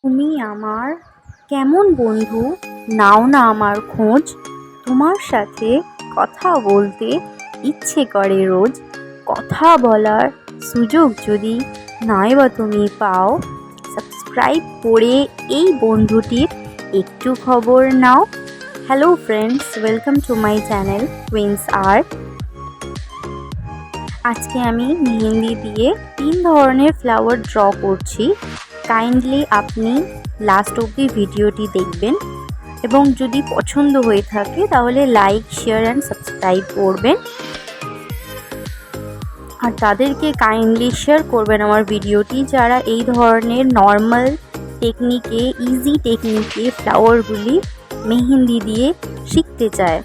তুমি আমার কেমন বন্ধু, নাও না আমার খোঁজ। তোমার সাথে কথা বলতে ইচ্ছে করে রোজ। কথা বলার সুযোগ যদি নাই বা তুমি পাও, সাবস্ক্রাইব করে এই বন্ধুটির একটু খবর নাও। Hello friends, welcome to my channel queens art. আজকে আমি মেহেন্দি দিয়ে 3 ধরনের ফ্লাওয়ার ড্র করছি। কাইন্ডলি আপনি লাস্ট অবধি ভিডিওটি দেখবেন এবং যদি পছন্দ হয়ে থাকে তাহলে লাইক, শেয়ার অ্যান্ড সাবস্ক্রাইব করবেন। আর তাদেরকে কাইন্ডলি শেয়ার করবেন আমার ভিডিওটি যারা এই ধরনের নর্মাল টেকনিকে, ইজি টেকনিকে ফ্লাওয়ারগুলি মেহেন্দি দিয়ে শিখতে চায়।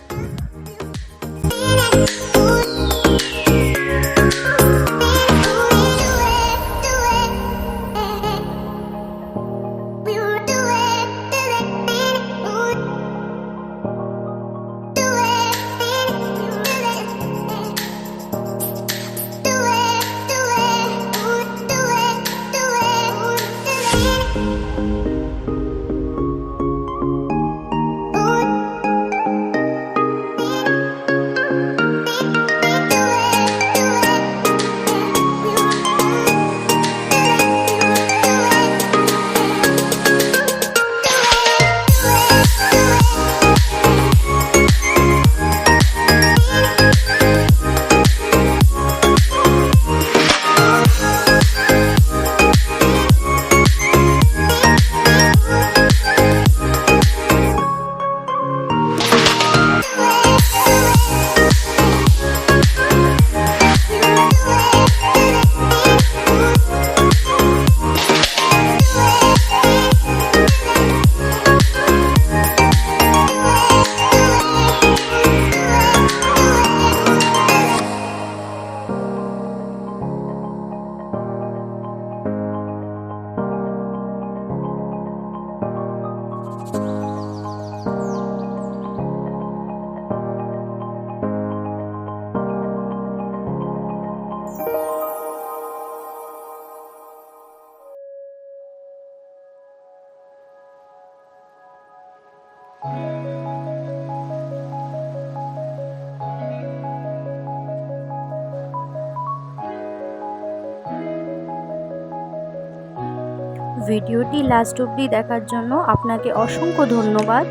ভিডিওটি লাস্ট অবধি দেখার জন্য আপনাকে অসংখ্য ধন্যবাদ।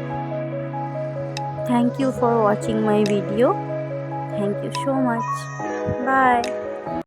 Thank you for watching my video. Thank you so much. By.